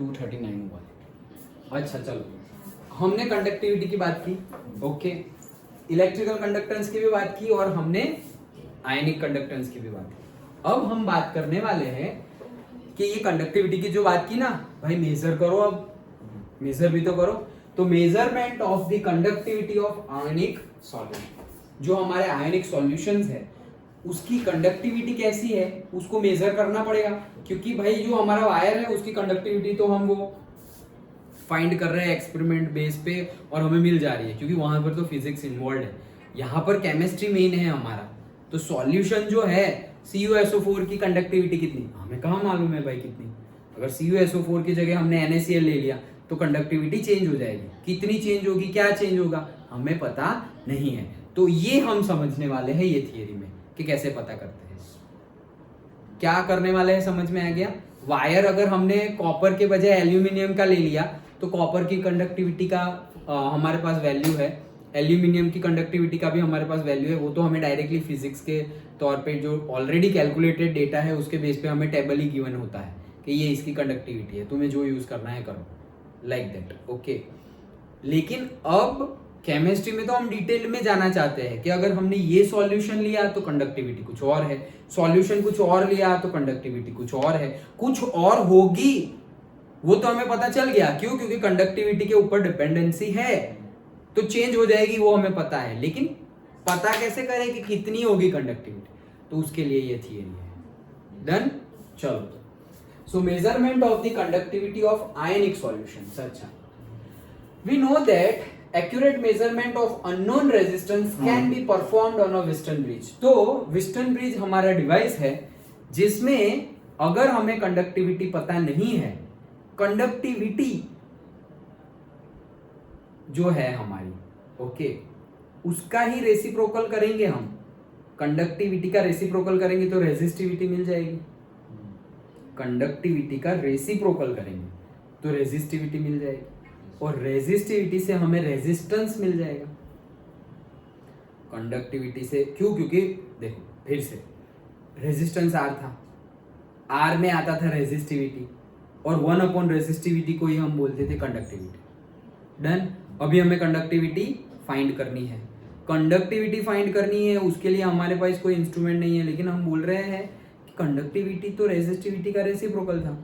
239 हुआ। अच्छा चलो, हमने कंडक्टिविटी की बात की, ओके, इलेक्ट्रिकल कंडक्टेंस की भी बात की और हमने आयनिक कंडक्टेंस की भी बात की। अब हम बात करने वाले हैं कि ये कंडक्टिविटी की जो बात की ना भाई, मेजर करो, अब मेजर भी तो करो। तो measurement of the conductivity of ionic solution, जो हमारे आयनिक सॉल्यूशंस है उसकी कंडक्टिविटी कैसी है उसको मेजर करना पड़ेगा, क्योंकि भाई जो हमारा वायर है उसकी कंडक्टिविटी तो हम वो फाइंड कर रहे हैं एक्सपेरिमेंट बेस पे और हमें मिल जा रही है, क्योंकि वहां पर तो फिजिक्स इन्वॉल्व है, यहाँ पर केमिस्ट्री मेन है हमारा। तो सॉल्यूशन जो है CuSO4 की कंडक्टिविटी कितनी, हमें कहाँ मालूम है भाई कितनी। अगर CuSO4 की जगह हमने NaCl ले लिया तो कंडक्टिविटी चेंज हो जाएगी, कितनी चेंज होगी, क्या चेंज होगा, हमें पता नहीं है। तो ये हम समझने वाले हैं ये थियरी में कि कैसे पता करते हैं, क्या करने वाले हैं, समझ में आ गया। वायर अगर हमने कॉपर के बजाय एल्यूमिनियम का ले लिया तो कॉपर की कंडक्टिविटी का हमारे पास वैल्यू है, एल्यूमिनियम की कंडक्टिविटी का भी हमारे पास वैल्यू है, वो तो हमें डायरेक्टली फिजिक्स के तौर पे जो ऑलरेडी कैलकुलेटेड डेटा है उसके बेस पे हमें टेबल ही गिवन होता है कि ये इसकी कंडक्टिविटी है, तुम्हें जो यूज करना है करो, लाइक दैट, ओके। लेकिन अब केमिस्ट्री में तो हम डिटेल में जाना चाहते हैं कि अगर हमने ये सॉल्यूशन लिया तो कंडक्टिविटी कुछ और है, सॉल्यूशन कुछ और लिया तो कंडक्टिविटी कुछ और है, कुछ और होगी वो तो हमें पता चल गया, क्यों, क्योंकि कंडक्टिविटी के ऊपर डिपेंडेंसी है तो चेंज हो जाएगी वो हमें पता है, लेकिन पता कैसे करें कि कितनी होगी कंडक्टिविटी, तो उसके लिए ये थियरी है। डन, चलो। So measurement of the conductivity of आयनिक सॉल्यूशंस। अच्छा, we know that accurate measurement of unknown resistance can be performed on a Wheatstone bridge। तो Wheatstone bridge हमारा डिवाइस है जिसमें अगर हमें कंडक्टिविटी पता नहीं है, कंडक्टिविटी जो है हमारी, ओके, उसका ही रेसिप्रोकल करेंगे हम, कंडक्टिविटी का रेसिप्रोकल करेंगे तो रेजिस्टिविटी मिल जाएगी, कंडक्टिविटी का रेसिप्रोकल करेंगे तो रेजिस्टिविटी मिल जाएगी, और रेजिस्टिविटी से हमें रेजिस्टेंस मिल जाएगा। कंडक्टिविटी से क्यों, क्योंकि देखो फिर से रेजिस्टेंस R था, R में आता था रेजिस्टिविटी, और 1 रेजिस्टिविटी को ही हम बोलते थे कंडक्टिविटी। डन, अभी हमें कंडक्टिविटी फाइंड करनी है, कंडक्टिविटी फाइंड करनी है, उसके लिए हमारे पास कोई इंस्ट्रूमेंट नहीं है, लेकिन हम बोल रहे हैं कि कंडक्टिविटी तो रेजिस्टिविटी का रेसिप्रोकल था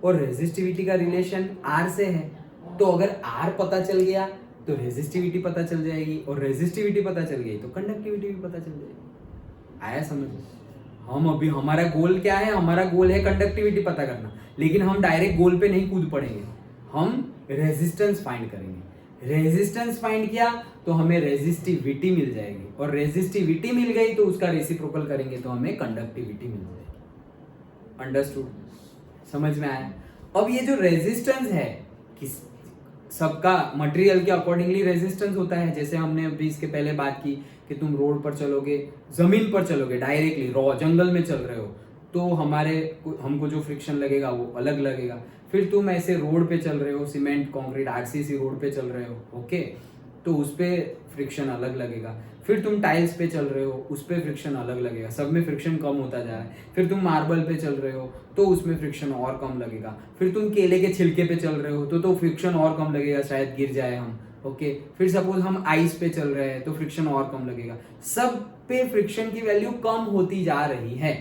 और रेजिस्टिविटी का रिलेशन R से है, तो अगर R पता चल गया तो रेजिस्टिविटी पता चल जाएगी, और रेजिस्टिविटी पता चल गई तो कंडक्टिविटी भी पता चल जाएगी। आया समझ? हम अभी हमारा गोल क्या है, हमारा गोल है कंडक्टिविटी पता करना, लेकिन हम डायरेक्ट गोल पे नहीं कूद पड़ेंगे, हम रेजिस्टेंस फाइंड करेंगे। रेजिस्टेंस फाइंड किया तो हमें रेजिस्टिविटी मिल जाएगी, और रेजिस्टिविटी मिल गई तो उसका रेसिप्रोकल करेंगे तो हमें कंडक्टिविटी मिल जाएगी। अंडरस्टूड? समझ में आया? अब ये जो रेजिस्टेंस है किस सबका मटेरियल के अकॉर्डिंगली रेजिस्टेंस होता है, जैसे हमने अभी इसके पहले बात की कि तुम रोड पर चलोगे, जमीन पर चलोगे, डायरेक्टली रॉ जंगल में चल रहे हो तो हमको जो फ्रिक्शन लगेगा वो अलग लगेगा। फिर तुम ऐसे रोड पे चल रहे हो, सीमेंट कंक्रीट RCC रोड पे चल रहे हो, ओके, तो उस पे फ्रिक्शन अलग लगेगा। फिर तुम टाइल्स पे चल रहे हो, उस पे फ्रिक्शन अलग लगेगा, सब में फ्रिक्शन कम होता जा रहा है। फिर तुम मार्बल पे चल रहे हो तो उसमें फ्रिक्शन और कम लगेगा। फिर तुम केले के छिलके पे चल रहे हो तो फ्रिक्शन और कम लगेगा, शायद गिर जाए हम, ओके। फिर सपोज हम आइस पे चल रहे हैं तो फ्रिक्शन और कम लगेगा। सब पे फ्रिक्शन की वैल्यू कम होती जा रही है।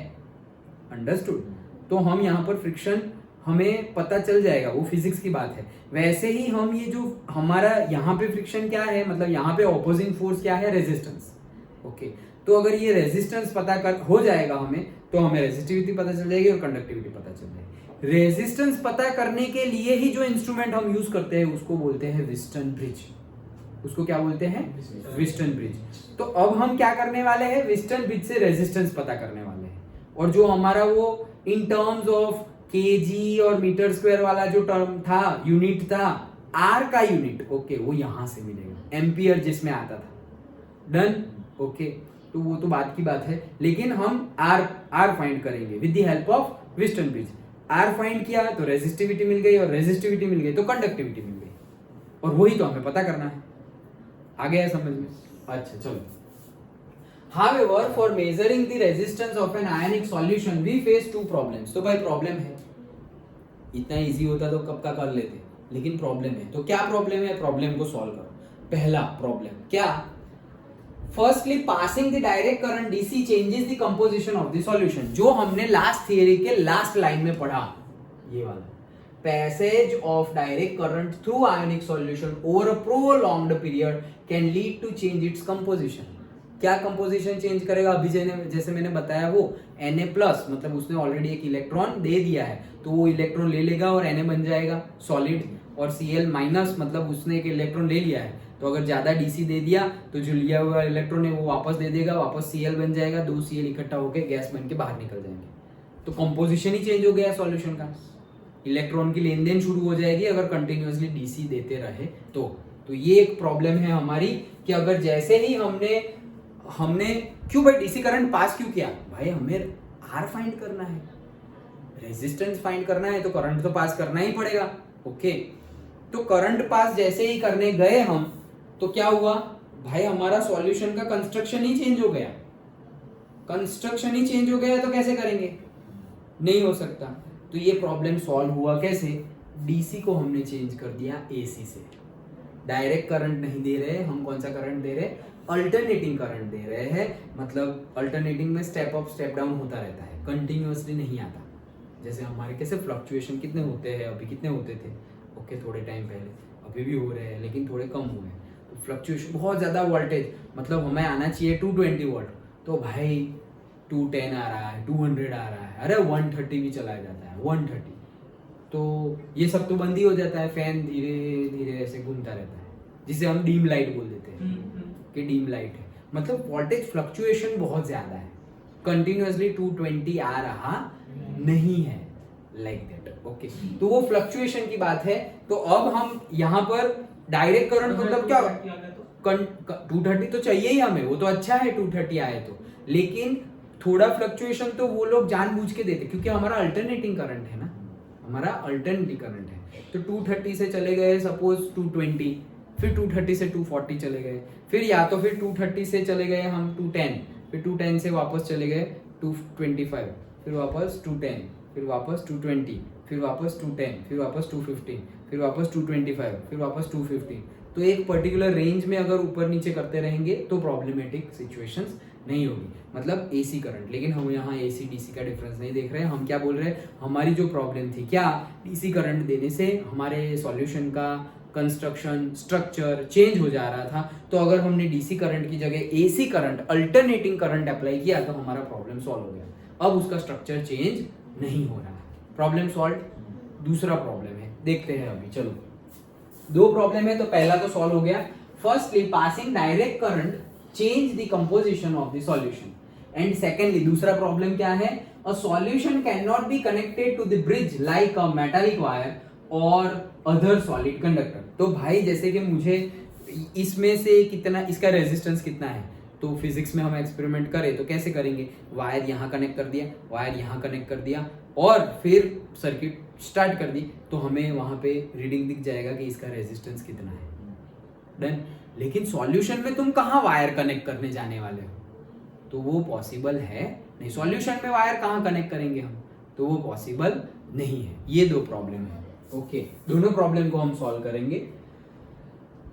अंडरस्टूड? तो हम यहाँ पर फ्रिक्शन हमें पता चल जाएगा, वो फिजिक्स की बात है। वैसे ही हम ये जो हमारा यहाँ पे फ्रिक्शन क्या है, मतलब यहाँ पे ऑपोजिंग फोर्स क्या है, रेजिस्टेंस, ओके। तो अगर ये रेजिस्टेंस पता कर हो जाएगा हमें, तो हमें रेजिस्टिविटी पता चल जाएगी और कंडक्टिविटी पता चल जाएगी। रेजिस्टेंस पता करने के लिए ही जो इंस्ट्रूमेंट हम यूज करते हैं उसको बोलते हैं व्हीटस्टोन ब्रिज। उसको क्या बोलते हैं? Wheatstone bridge. तो अब हम क्या करने वाले हैं, व्हीटस्टोन ब्रिज से रेजिस्टेंस पता करने वाले हैं, और जो हमारा वो इन टर्म्स ऑफ kg और मीटर स्क्वायर वाला जो टर्म था, यूनिट था, R का यूनिट, ओके, वो यहां से मिलेगा, एम्पियर जिसमें आता था। Done, okay. तो वो तो बात की बात है, लेकिन हम R फाइंड करेंगे with the help of Wheatstone bridge. R find किया तो रेजिस्टिविटी मिल गई, और रेजिस्टिविटी मिल गई तो कंडक्टिविटी मिल गई, और वही तो हमें पता करना है। आ गया समझ में? अच्छा चलो। However, for measuring the resistance of an ionic solution, we face two problems. तो भाई प्रॉब्लम है, इतना इजी होता तो कब का कर लेते, लेकिन प्रॉब्लम है। तो क्या प्रॉब्लम है, प्रॉब्लम को सॉल्व करो। पहला प्रॉब्लम क्या, firstly passing the direct current DC changes the composition of the solution, जो हमने लास्ट थियरी के लास्ट लाइन में पढ़ा, ये वाला passage of direct current through ionic solution over a prolonged period can lead to change its composition. क्या composition change करेगा, अभी जैसे मैंने बताया वो Na प्लस, मतलब उसने ऑलरेडी एक इलेक्ट्रॉन दे दिया है, तो वो इलेक्ट्रॉन ले लेगा और Na बन जाएगा सॉलिड, और Cl माइनस मतलब उसने एक इलेक्ट्रॉन ले लिया है, तो अगर ज्यादा डीसी दे दिया तो जो लिया हुआ इलेक्ट्रॉन है वो वापस दे देगा, वापस Cl बन जाएगा, 2 Cl इकट्ठा होकर गैस बन के बाहर निकल जाएंगे। तो कंपोजिशन ही चेंज हो गया सॉल्यूशन का, इलेक्ट्रॉन की लेन देन शुरू हो जाएगी अगर कंटिन्यूअसली डीसी देते रहे तो ये एक प्रॉब्लम है हमारी कि अगर जैसे ही हमने क्यों भाई डीसी करंट पास क्यों किया, भाई हमें आर फाइंड करना है, रेजिस्टेंस फाइंड करना है, तो करंट तो पास करना ही पड़ेगा। ओके, तो करंट पास जैसे ही करने गए हम, तो क्या हुआ भाई, हमारा सॉल्यूशन का कंस्ट्रक्शन ही चेंज हो गया। कंस्ट्रक्शन ही चेंज हो गया तो कैसे करेंगे, नहीं हो सकता। तो ये प्रॉब्लम सॉल्व हुआ कैसे, डीसी को हमने चेंज कर दिया एसी से। डायरेक्ट करंट नहीं दे रहे हम, कौन सा करंट दे रहे, अल्टरनेटिंग करंट दे रहे हैं। मतलब अल्टरनेटिंग में स्टेप अप स्टेप डाउन होता रहता है, कंटिन्यूअसली नहीं आता। जैसे हमारे कैसे फ्लक्चुएशन कितने होते हैं, अभी कितने होते थे, ओके थोड़े टाइम पहले, अभी भी हो रहे हैं लेकिन थोड़े कम हुए हैं। तो फ्लक्चुएशन बहुत ज़्यादा वोल्टेज, मतलब हमें आना चाहिए 220 वोल्ट, तो भाई 210 आ रहा है, 200 आ रहा है, अरे 130 भी चला जाता है, 130। तो ये सब तो बंद ही हो जाता है, फैन धीरे धीरे ऐसे घूमता रहता है, जिसे हम डीम लाइट बोल देते हैं कि डीम लाइट है। मतलब वोल्टेज फ्लक्चुएशन बहुत ज़्यादा है, कंटिन्यूअसली 220 आ रहा नहीं है, लाइक दैट। ओके, तो वो फ्लक्चुएशन की बात है। तो अब हम यहाँ पर डायरेक्ट करंट मतलब क्या, 230 तो चाहिए ही हमें, वो तो अच्छा है 230 आए तो, लेकिन थोड़ा फ्लक्चुएशन तो वो लोग जानबूझ के देते, क्योंकि हमारा अल्टरनेटिंग करंट है ना, हमारा अल्टरनेटिंग करंट है। तो 230 से चले गए सपोज 220, फिर 230 से 240 चले गए, फिर या तो फिर 230 से चले गए हम 210, फिर 210 से वापस चले गए 225, फिर वापस 210, फिर वापस 220, फिर वापस 210, फिर वापस 215, फिर वापस 225, फिर वापस 215। तो एक पर्टिकुलर रेंज में अगर ऊपर नीचे करते रहेंगे तो प्रॉब्लमेटिक सिचुएशंस नहीं होगी, मतलब एसी करंट। लेकिन हम यहाँ एसी डीसी का डिफरेंस नहीं देख रहे हैं, हम क्या बोल रहे हैं, हमारी जो प्रॉब्लम थी क्या, डीसी करंट देने से हमारे सॉल्यूशन का कंस्ट्रक्शन स्ट्रक्चर चेंज हो जा रहा था। तो अगर हमने डीसी करंट की जगह AC current alternating current apply किया तो हमारा प्रॉब्लम सॉल्व हो गया। अब उसका स्ट्रक्चर चेंज नहीं हो रहा है, प्रॉब्लम सॉल्व। दूसरा प्रॉब्लम है, देखते हैं अभी, चलो 2 प्रॉब्लम है, तो पहला तो सॉल्व हो गया। Firstly passing direct current change the composition of the solution, and secondly दूसरा प्रॉब्लम क्या है, a solution can not be connected to the bridge like a metallic wire और अदर सॉलिड कंडक्टर। तो भाई जैसे कि मुझे इसमें से कितना, इसका रेजिस्टेंस कितना है, तो फिजिक्स में हम एक्सपेरिमेंट करें तो कैसे करेंगे, वायर यहाँ कनेक्ट कर दिया, वायर यहाँ कनेक्ट कर दिया, और फिर सर्किट स्टार्ट कर दी, तो हमें वहां पे रीडिंग दिख जाएगा कि इसका रेजिस्टेंस कितना है, डन। लेकिन सॉल्यूशन में तुम कहाँ वायर कनेक्ट करने जाने वाले हो, तो वो पॉसिबल है नहीं। सॉल्यूशन में वायर कहाँ कनेक्ट करेंगे हम, तो वो पॉसिबल नहीं है। ये 2 प्रॉब्लम है। ओके, दोनों प्रॉब्लम को हम सॉल्व करेंगे।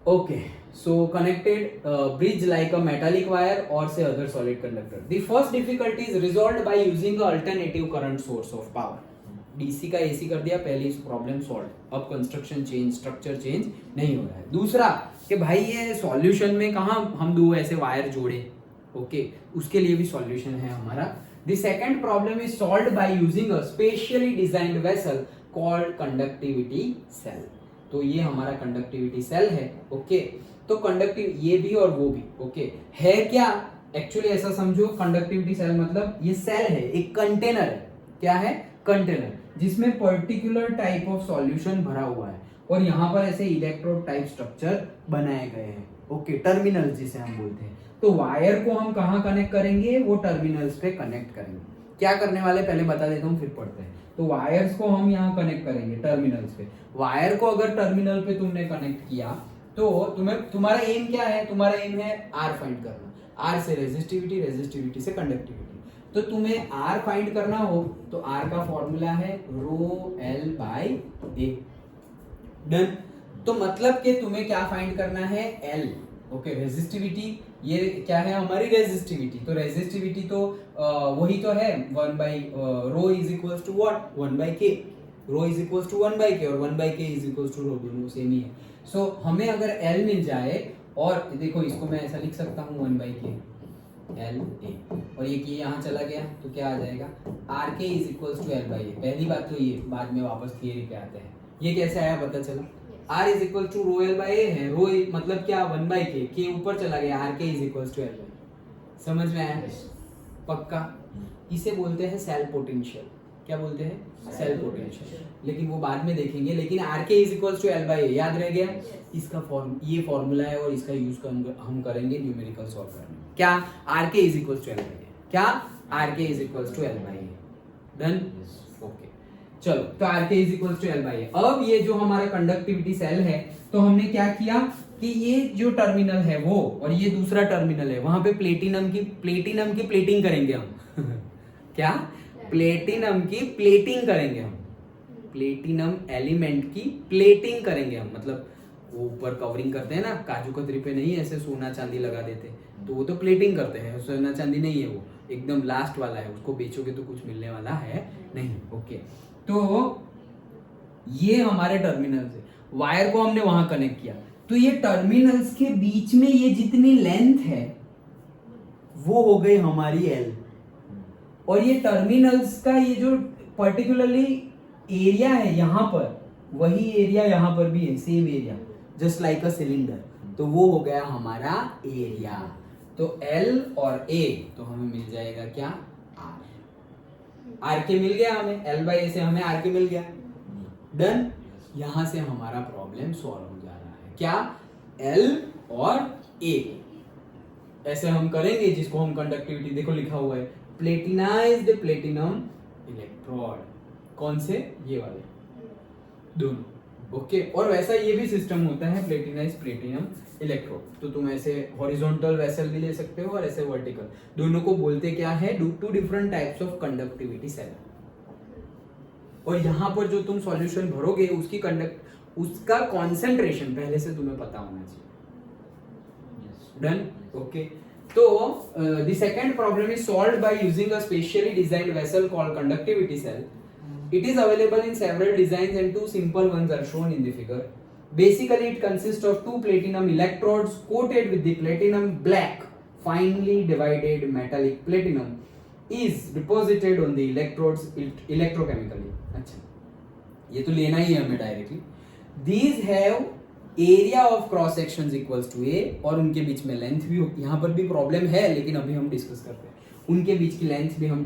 Okay, so connected bridge like a metallic wire और से other solid conductor. The first difficulty is resolved bye using a alternative current source of power. DC का एसी कर दिया, पहली प्रॉब्लम सॉल्व। अब कंस्ट्रक्शन चेंज, स्ट्रक्चर चेंज नहीं हो रहा है। दूसरा कि भाई ये सॉल्यूशन में कहाँ हम 2 ऐसे वायर जोड़े, ओके, उसके लिए भी सॉल्यूशन है हमारा। The second problem is solved by using a specially designed vessel called conductivity cell. तो ये हमारा कंडक्टिविटी सेल है। ओके, तो कंडक्टिव ये भी और वो भी, ओके, है क्या, एक्चुअली ऐसा समझो, कंडक्टिविटी सेल मतलब ये सेल है, एक कंटेनर है। क्या है, कंटेनर, जिसमें पर्टिकुलर टाइप ऑफ सॉल्यूशन भरा हुआ है, और यहाँ पर ऐसे इलेक्ट्रोड टाइप स्ट्रक्चर बनाए गए हैं। ओके, टर्मिनल जिसे हम बोलते हैं। तो वायर को हम कहाँ कनेक्ट करेंगे, वो टर्मिनल्स पे कनेक्ट करेंगे। क्या करने वाले पहले बता देता हूँ, फिर पढ़ते हैं। तो वायर्स को हम यहाँ कनेक्ट करेंगे टर्मिनल्स पे। वायर को अगर टर्मिनल पे तुमने कनेक्ट किया तो तुम्हारा एम क्या है, तुम्हारा एम है आर फाइंड करना। आर से रेजिस्टिविटी, रेजिस्टिविटी से कंडक्टिविटी। तो तुम्हें R फाइंड करना हो तो R का फॉर्मूला है रो L बाई A। डन। तो मतलब कि तुम्हें क्या फाइंड करना है, L। ओके, रेजिस्टिविटी, ये क्या है हमारी रेजिस्टिविटी, तो रेजिस्टिविटी तो वही तो है 1 by rho is equals to what 1 by K, rho is equals to 1 by K और 1 बाई के इज इक्वल्स टू रो, दोनों सेम ही है। सो हमें अगर L मिल जाए, और देखो इसको मैं ऐसा लिख सकता हूँ 1 बाई के L A, और ये कि यहाँ चला गया तो क्या आ जाएगा R K is equals to L by A। पहली बात तो ये, बाद में वापस थियरी पे आते हैं। ये कैसे आया पता चला, R is equal to rho L by A है, रो मतलब क्या 1 बाई के ऊपर चला गया, R K is equals to L by A। समझ में आया पक्का? इसे बोलते हैं सेल पोटेंशियल। क्या बोलते हैं? Cell potential. लेकिन वो बाद में देखेंगे। लेकिन R K is equals to L by A याद रह गया, इसका ये फॉर्मूला है और इसका यूज हम करेंगे न्यूमेरिकल सॉल्व करने में। क्या? R K is equals to L by A। क्या? R K is equals to L by A। Done? Okay, चलो, तो R K is equals to L by A। अब ये जो हमारा कंडक्टिविटी सेल है, तो हमने क्या किया कि ये जो टर्मिनल है वो, और ये दूसरा टर्मिनल है, वहां पे प्लेटिनम की प्लेटिंग करेंगे हम क्या? प्लेटिनम की प्लेटिंग करेंगे हम, प्लेटिनम एलिमेंट की प्लेटिंग करेंगे हम। मतलब वो ऊपर कवरिंग करते हैं ना, काजू कतरी पे नहीं ऐसे सोना चांदी लगा देते, तो वो तो प्लेटिंग करते हैं। सोना चांदी नहीं है, वो एकदम लास्ट वाला है, उसको बेचोगे तो कुछ मिलने वाला है नहीं। ओके, तो ये हमारे टर्मिनल से वायर को हमने वहां कनेक्ट किया, तो ये टर्मिनल्स के बीच में ये जितनी लेंथ है वो हो गई हमारी L, और ये टर्मिनल्स का ये जो पर्टिकुलरली एरिया है यहाँ पर, वही एरिया यहाँ पर भी है, same area, just like a cylinder, तो वो हो गया हमारा एरिया। तो L और A, तो हमें मिल जाएगा क्या? R के मिल गया हमें, L बाई A से हमें R के मिल गया। डन। यहां से हमारा प्रॉब्लम सॉल्व हो जा रहा है। क्या? L और A ऐसे हम करेंगे, जिसको हम कंडक्टिविटी, देखो लिखा हुआ है प्लेटिनाइज्ड प्लेटिनम इलेक्ट्रोड। कौन से? ये वाले दोनों। ओके, और वैसा ये भी सिस्टम होता है प्लेटिनाइज्ड प्लेटिनम इलेक्ट्रोड। तो तुम ऐसे हॉरिजॉन्टल वेसल भी ले सकते हो और ऐसे वर्टिकल, दोनों को बोलते क्या है? Two different types of conductivity cell. और यहाँ पर जो तुम सॉल्यूशन भरोगे उसका कॉन्सेंट्रेशन पहले से तुम्हें पता होना चाहिए। डन? ओके, तो the second problem is solved by using a specially designed vessel called conductivity cell. It is available in several designs and two simple ones are shown in the figure. Basically, it consists of two platinum electrodes coated with the platinum black finely divided metallic platinum is deposited on the electrodes electrochemically. अच्छा, ये तो लेना ही है हमें directly. These have area of cross sections equals to A, और उनके बीच में length भी, यहाँ पर भी प्रॉब्लम है लेकिन अभी हम डिस्कस करते हैं. उनके बीच की लेंथ भी हम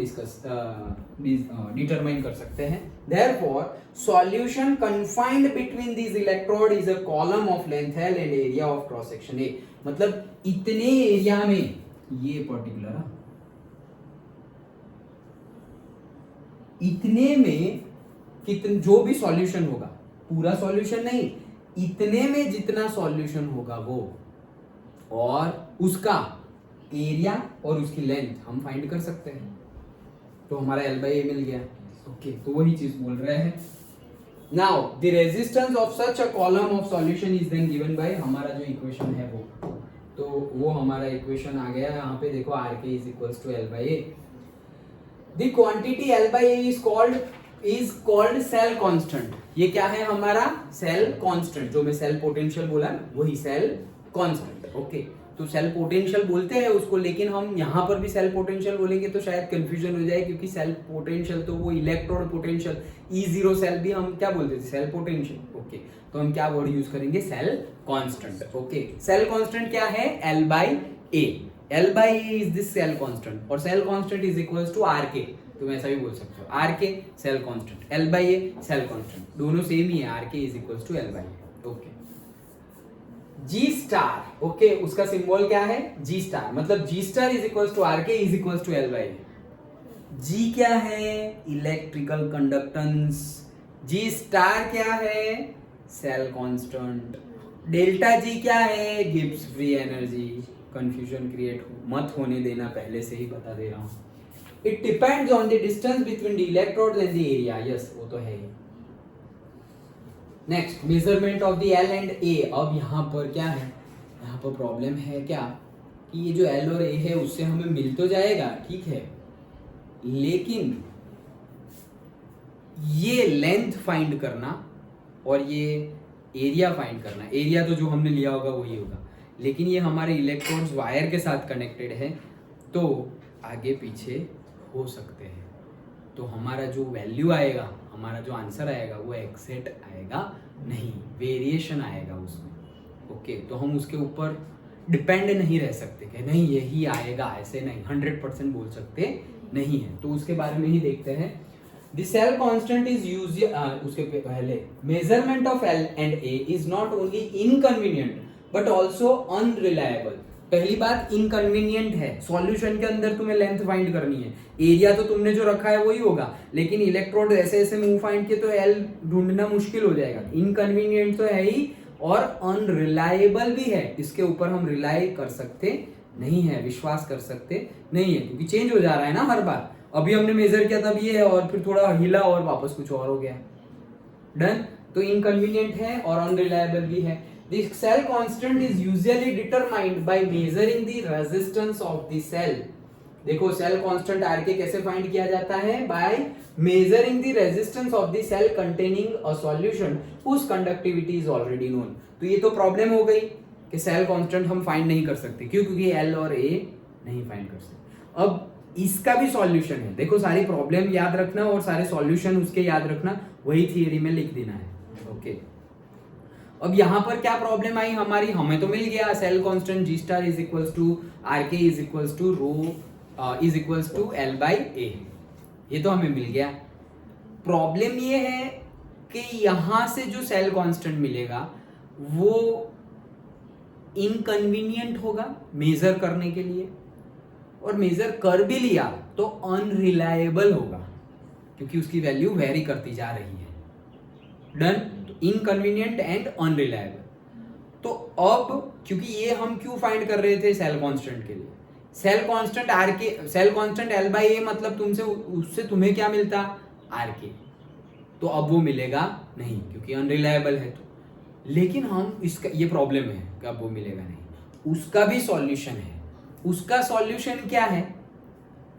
डिटरमाइन कर सकते हैं. Therefore, solution confined between these electrode is a column of length L and area of cross section A. मतलब इतने एरिया में ये पर्टिकुलर, इतने में कितने जो भी सॉल्यूशन होगा, पूरा सॉल्यूशन नहीं, इतने में जितना सॉल्यूशन होगा वो, और उसका एरिया और उसकी लेंथ हम फाइंड कर सकते हैं. तो हमारा L by A मिल गया. ओके, तो वही चीज बोल रहे हैं. Now the resistance of such a column of solution is then given by, हमारा जो इक्वेशन है वो, तो वो हमारा इक्वेशन आ गया यहाँ पे. देखो RK is equals to L by A. The quantity L by A is called cell constant. ये क्या है हमारा? Cell constant. जो मैं सेल पोटेंशियल बोला वही सेल कांस्टेंट. ओके, तो सेल पोटेंशियल बोलते हैं उसको, लेकिन हम यहाँ पर भी सेल पोटेंशियल बोलेंगे तो शायद कंफ्यूजन हो जाए, क्योंकि सेल पोटेंशियल तो वो इलेक्ट्रोड पोटेंशियल E0 सेल भी हम क्या बोलते थे? Cell potential. ओके, तो हम क्या वर्ड यूज करेंगे? Cell constant. Okay, cell constant क्या है? L by A. L by A is this cell constant, और cell constant is equals to RK. तुम ऐसा भी बोल सकते हो, RK cell constant, L by A cell constant, दोनों सेम ही है. RK is equals to L by A. Okay, G star. Okay, उसका सिंबल क्या है? G star. मतलब G star is equals to RK is equals to L by A. G क्या है? Electrical conductance. G star क्या है? Cell constant. Delta G क्या है? Gibbs free energy. Confusion create मत होने देना, पहले से ही बता दे रहा हूं. It depends on the distance between the electrodes and the area. Yes, वो तो है ही। Next, measurement of the L and A. अब यहाँ पर क्या है, यहाँ पर प्रॉब्लम है क्या कि ये जो एल और ए है उससे हमें मिल तो जाएगा, ठीक है, लेकिन ये लेंथ फाइंड करना और ये एरिया फाइंड करना, एरिया तो जो हमने लिया होगा वही होगा, लेकिन ये हमारे इलेक्ट्रॉन्स वायर के साथ कनेक्टेड है तो आगे पीछे हो सकते हैं। तो हमारा जो वैल्यू आएगा, हमारा जो आंसर आएगा वो एग्जैक्ट आएगा नहीं, वेरिएशन आएगा उसमें। ओके, तो हम उसके ऊपर डिपेंड नहीं रह सकते कि नहीं यही आएगा, ऐसे नहीं 100% बोल सकते नहीं है। तो उसके बारे में ही देखते हैं। The cell constant is उसके पहले measurement of L and A is not only inconvenient but also unreliable। पहली बात inconvenient है, सॉल्यूशन के अंदर तुम्हें लेंथ फाइंड करनी है, एरिया तो तुमने जो रखा है वही होगा, लेकिन इलेक्ट्रोड ऐसे ऐसे मूव फाइंड किए तो L ढूंढना मुश्किल हो जाएगा। इनकन्वीनियंट तो है ही और अनरिलायबल भी है, इसके ऊपर हम रिलाई कर सकते नहीं है, विश्वास कर सकते नहीं है, क्योंकि चेंज हो जा रहा है ना हर बार। अभी हमने मेजर किया तब ये है और फिर थोड़ा हिला और वापस कुछ और हो गया। डन। तो इनकन्वीनियंट है और अनरिलायबल भी है। The cell constant is usually determined by measuring the resistance of the cell. देखो सेल कांस्टेंट आर के कैसे फाइंड किया जाता है, by measuring the resistance of the cell containing a solution whose conductivity is already known. तो ये तो problem हो गई कि सेल कांस्टेंट हम फाइंड नहीं कर सकते, क्यों? क्योंकि एल और ए नहीं फाइंड कर सकते। अब इसका भी सॉल्यूशन है, देखो सारी प्रॉब्लम याद रखना और सारे सॉल्यूशन उसके याद रखना, वही थियरी में लिख देना है। ओके, अब यहां पर क्या प्रॉब्लम आई हमारी, हमें तो मिल गया cell constant G star is equals to R K is equals to rho is equals to L by A, ये तो हमें मिल गया। प्रॉब्लम ये है कि यहां से जो सेल कांस्टेंट मिलेगा वो इनकन्वीनियंट होगा मेजर करने के लिए, और मेजर कर भी लिया तो अनरिलायबल होगा क्योंकि उसकी वैल्यू वेरी करती जा रही है। डन। Inconvenient and unreliable. तो अब क्योंकि ये हम क्यों फाइंड कर रहे थे सेल कांस्टेंट के लिए, सेल कांस्टेंट आर के, सेल कांस्टेंट एल बाई ए मतलब तुमसे उससे तुम्हें क्या मिलता, आर के, तो अब वो मिलेगा नहीं क्योंकि अनरिलायबल है। तो लेकिन हम इसका ये प्रॉब्लम है कि अब वो मिलेगा नहीं, उसका भी सॉल्यूशन है। उसका सॉल्यूशन क्या है,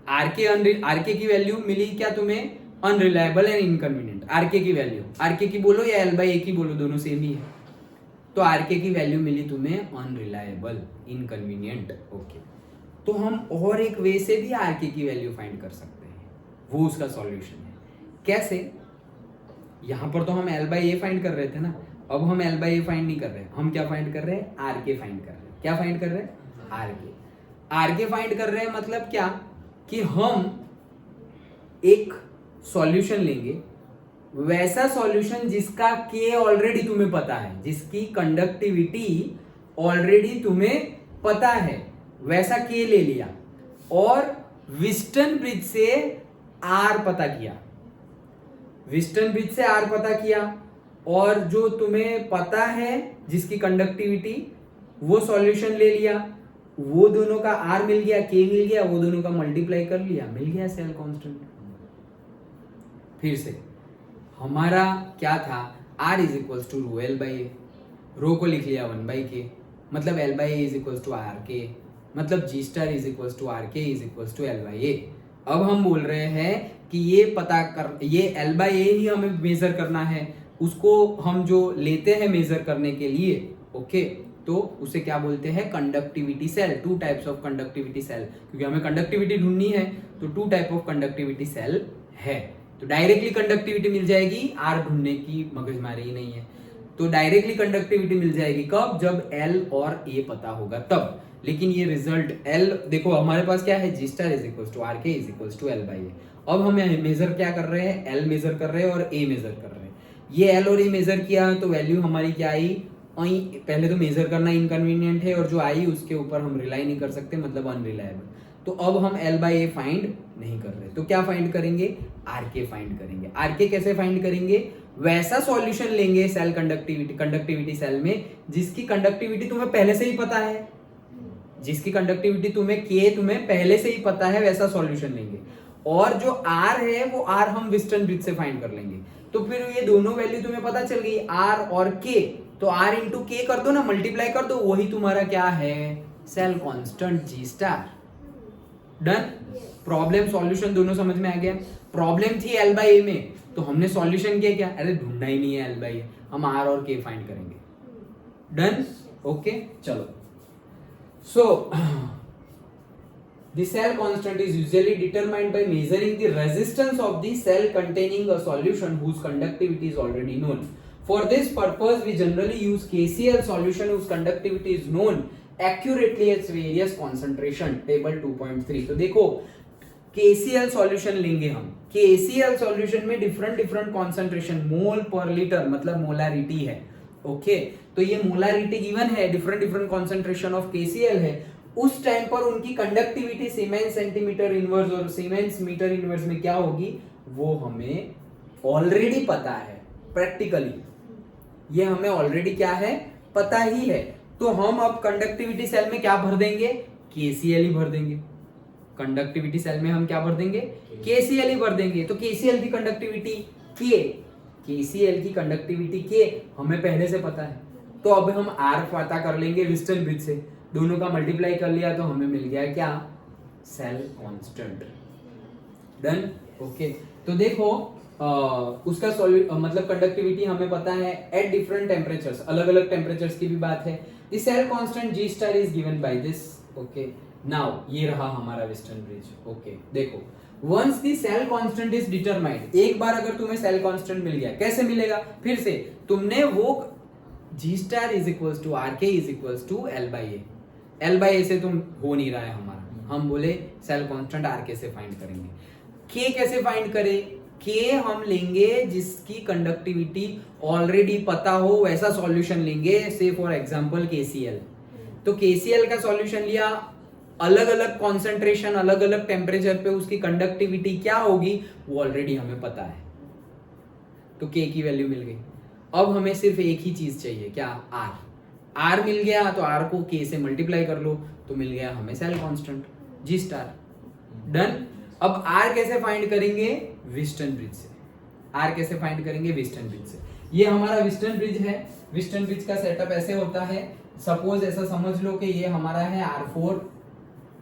आरके की वैल्यू मिली क्या तुम्हें, अनरिलायबल एंड इनकन्वीनियंट। आरके की वैल्यू, आरके की बोलो या एल बाई ए की बोलो, दोनों सेम ही है। तो आरके की वैल्यू मिली तुम्हें अनरिलायबल, इनकन्वीनियंट। ओके, तो हम और एक वे से भी आरके की वैल्यू फाइंड कर सकते हैं, वो उसका सॉल्यूशन है। कैसे? यहां पर तो हम एल बाई ए फाइंड कर रहे थे ना, अब हम एल बाई ए फाइंड नहीं कर रहे, हम क्या फाइंड कर रहे हैं, आरके फाइंड कर रहे हैं। क्या फाइंड कर रहे हैं, आरके। आरके फाइंड कर रहे हैं मतलब क्या कि हम एक सॉल्यूशन लेंगे, वैसा सॉल्यूशन जिसका के ऑलरेडी तुम्हें पता है, जिसकी कंडक्टिविटी ऑलरेडी तुम्हें पता है, वैसा के ले लिया और विस्टन ब्रिज से आर पता किया, विस्टन ब्रिज से आर पता किया, और जो तुम्हें पता है जिसकी कंडक्टिविटी, वो सॉल्यूशन ले लिया, वो दोनों का आर मिल गया, के मिल गया, वो दोनों का मल्टीप्लाई कर लिया, मिल गया सेल कांस्टेंट। फिर से हमारा क्या था, R is equals to rho L by A, rho को लिख लिया 1 बाई के, मतलब L by A is equals to R K, मतलब G star is equals to R K is equals to L by A. अब हम बोल रहे हैं कि ये पता कर, ये एल बाई ए ही हमें मेजर करना है, उसको हम जो लेते हैं मेजर करने के लिए, ओके, तो उसे क्या बोलते हैं, conductivity cell. 2 types of conductivity cell, क्योंकि हमें कंडक्टिविटी ढूंढनी है तो 2 टाइप ऑफ कंडक्टिविटी सेल है। तो डायरेक्टली कंडक्टिविटी मिल जाएगी, आर ढूंढने की मगजमारी ही नहीं है, तो डायरेक्टली कंडक्टिविटी मिल जाएगी कब, जब एल और ए पता होगा तब। लेकिन ये रिजल्ट एल, देखो हमारे पास क्या है, G star is equals to R K is equals to L by A. अब हम मेजर क्या कर रहे हैं, एल मेजर कर रहे हैं और ए मेजर कर रहे हैं। ये एल और ए मेजर किया तो वैल्यू हमारी क्या आई, पहले तो मेजर करना इनकन्वीनियंट है और जो आई उसके ऊपर हम रिलाई नहीं कर सकते, मतलब अनरिलायबल। तो अब हम एल बाई ए फाइंड नहीं कर रहे, तो क्या फाइंड करेंगे, आरके फाइंड करेंगे। आरके कैसे फाइंड करेंगे, वैसा सॉल्यूशन लेंगे सेल कंडक्टिविटी सेल में जिसकी कंडक्टिविटी तुम्हें पहले से ही पता है, जिसकी कंडक्टिविटी तुम्हें के तुम्हें पहले से ही पता है, वैसा सॉल्यूशन लेंगे। और जो R है वो R हम वेस्टर्न ब्रिज से फाइंड कर लेंगे। तो फिर ये दोनों वैल्यू तुम्हें पता चल गई, R और K, तो R इंटू K कर दो ना, मल्टीप्लाई कर दो, वही तुम्हारा क्या है, cell constant G star. Done. Problem solution दोनों समझ में आ गया। प्रॉब्लम थी L बाई A में, तो हमने सॉल्यूशन किया क्या, अरे ढूंढना ही नहीं है L बाई A, हम R और K फाइंड करेंगे। डन। ओके चलो। सो the cell constant is usually determined by measuring the resistance of the cell containing a solution whose conductivity is already known. For this purpose we generally use KCl solution whose conductivity is known accurately at various concentration, table 2.3। तो देखो KCl solution लेंगे हम, KCl solution में different concentration, मोल पर litre मतलब molarity है। Okay तो ये मोलारिटी गिवन है, डिफरेंट कॉन्सेंट्रेशन ऑफ KCl है। उस टाइम पर उनकी कंडक्टिविटी सीमेंस सेंटीमीटर इनवर्स और सीमेंस मीटर इनवर्स में क्या होगी वो हमें ऑलरेडी पता है, प्रैक्टिकली ये हमें ऑलरेडी क्या है, पता ही है। तो हम अब कंडक्टिविटी सेल में क्या भर देंगे, KCl ही भर देंगे। कंडक्टिविटी सेल में हम क्या भर देंगे, KCl ही भर देंगे। तो KCl की कंडक्टिविटी K, KCl की कंडक्टिविटी K हमें पहले से पता है, तो अब हम R पता कर लेंगे वेस्टर्न ब्रिज से, दोनों का मल्टीप्लाई कर लिया तो हमें मिल गया क्या, सेल कांस्टेंट। डन। ओके तो देखो उसका मतलब कंडक्टिविटी हमें पता है एट डिफरेंट टेम्परेचर्स, अलग अलग टेम्परेचर्स की भी बात है। The cell constant G star is given by this. Okay now ये रहा हमारा वेस्टर्न ब्रिज। ओके देखो once the cell constant is determined, एक बार अगर तुम्हें सेल कांस्टेंट मिल गया, कैसे मिलेगा, फिर से तुमने वो G star is equals to RK is equals to L by A, L by A से तुम हो नहीं रहा है हमारा, हम बोले सेल कांस्टेंट RK से फाइंड करेंगे। K कैसे फाइंड करें, K हम लेंगे जिसकी कंडक्टिविटी ऑलरेडी पता हो वैसा सॉल्यूशन लेंगे, से फॉर एग्जांपल KCl। तो KCl का सॉल्यूशन लिया, अलग अलग कॉन्सेंट्रेशन अलग अलग टेम्परेचर पे उसकी कंडक्टिविटी क्या होगी वो ऑलरेडी हमें पता है, तो K की वैल्यू मिल गई। अब हमें सिर्फ एक ही चीज चाहिए, क्या, R मिल गया, तो R को K से मल्टीप्लाई कर लो तो मिल गया हमें cell constant G star. Done. अब R कैसे फाइंड करेंगे, वेस्टर्न ब्रिज से। R कैसे फाइंड करेंगे, वेस्टर्न ब्रिज से। ये हमारा वेस्टर्न ब्रिज है। वेस्टर्न ब्रिज का सेटअप ऐसे होता है, सपोज ऐसा समझ लो कि ये हमारा है R4,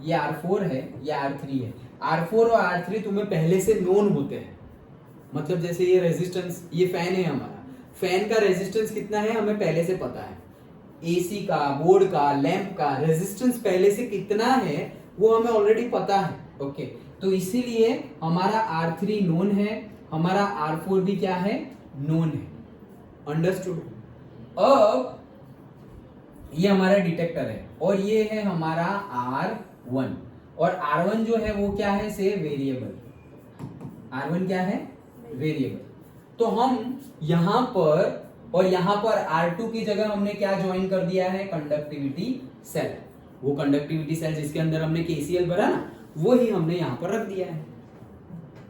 ये R4 है, ये R3 है। R4 और R3 तुम्हें पहले से नोन होते हैं, मतलब जैसे ये रेजिस्टेंस, ये फैन है हमारा, फैन का रेजिस्टेंस कितना है हमें पहले से पता है, AC का, बोर्ड का, लैंप का रेजिस्टेंस पहले से कितना है वो हमें ऑलरेडी पता है। ओके तो इसीलिए हमारा R3 नोन है, हमारा R4 भी क्या है, नोन है। अंडरस्टूड। अब ये हमारा डिटेक्टर है और ये है हमारा R1, और R1 जो है वो क्या है, से वेरिएबल। R1 क्या है, वेरिएबल। तो हम यहां पर और यहां पर R2 की जगह हमने क्या ज्वाइन कर दिया है, कंडक्टिविटी सेल। वो कंडक्टिविटी सेल जिसके अंदर हमने KCl भरा ना, वो ही हमने यहां पर रख दिया है।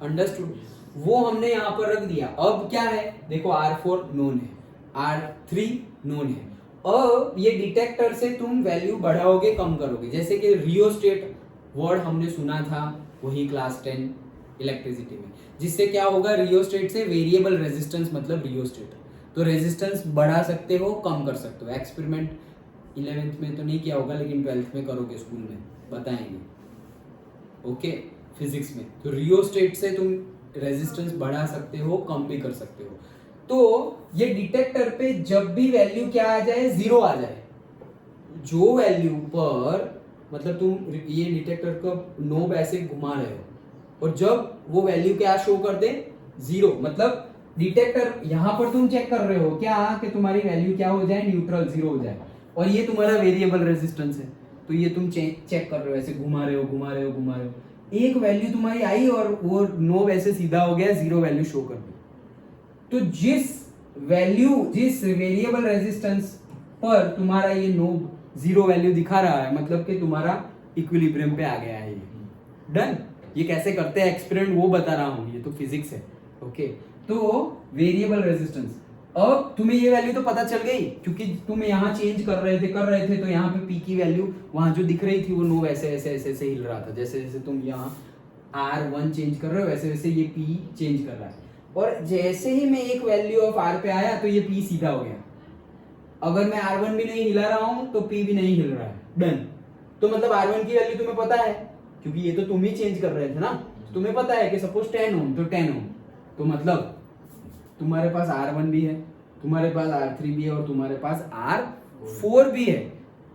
अंडरस्टूड। वो हमने यहां पर रख दिया। अब क्या है, देखो R4 नोन है, R3 नोन है। अब ये डिटेक्टर से तुम वैल्यू बढ़ाओगे कम करोगे, जैसे कि रियोस्टेट वर्ड हमने सुना था वही क्लास 10 इलेक्ट्रिसिटी में, जिससे क्या होगा, रियोस्टेट से वेरिएबल रेजिस्टेंस मतलब रियोस्टेट, तो रेजिस्टेंस बढ़ा सकते हो कम कर सकते हो। एक्सपेरिमेंट 11th में तो नहीं किया होगा लेकिन 12th में करोगे, स्कूल में बताएंगे। ओके फिजिक्स में, तो रियोस्टेट से तुम रेजिस्टेंस बढ़ा सकते हो कम भी कर सकते हो। तो ये डिटेक्टर पे जब भी वैल्यू क्या आ जाए, जीरो आ जाए, जो वैल्यू पर मतलब तुम ये डिटेक्टर का नोब ऐसे घुमा रहे हो और जब वो वैल्यू क्या शो कर दे, जीरो, मतलब डिटेक्टर यहां पर तुम चेक कर रहे हो क्या कि तुम्हारी वैल्यू क्या हो जाए, न्यूट्रल, जीरो हो जाए, और ये तुम्हारा वेरिएबल रेजिस्टेंस है, तो ये तुम चेक कर रहे हो, ऐसे घुमा रहे हो, एक वैल्यू तुम्हारी आई और वो नोब ऐसे सीधा हो गया, जीरो वैल्यू शो कर दी। तो जिस वेरिएबल रेजिस्टेंस पर तुम्हारा ये नोब जीरो वैल्यू दिखा रहा है, मतलब कि तुम्हारा इक्विलिब्रियम पे आ गया है ये। डन। ये कैसे करते हैं एक्सपेरिमेंट वो बता रहा हूं, ये तो फिजिक्स है। ओके तो वेरिएबल रेजिस्टेंस, अब तुम्हें ये वैल्यू तो पता चल गई क्योंकि तुम यहाँ चेंज कर रहे थे तो यहाँ पे पी की वैल्यू वहां जो दिख रही थी वो नोब ऐसे हिल रहा था, जैसे जैसे तुम यहाँ R1 चेंज कर रहे हो, वैसे वैसे ये P चेंज कर रहा है। और जैसे ही मैं एक वैल्यू ऑफ R पे आया तो ये P सीधा हो गया। अगर मैं R1 भी नहीं हिला रहा हूं तो P भी नहीं हिल रहा है। डन। तो मतलब R1 की वैल्यू तुम्हें पता है, क्योंकि ये तो तुम ही चेंज कर रहे थे ना, तुम्हें पता है कि सपोज 10 ओम तो 10 ओम, तो मतलब तुम्हारे पास R1 भी है, तुम्हारे पास R3 भी है और तुम्हारे पास R4 भी है।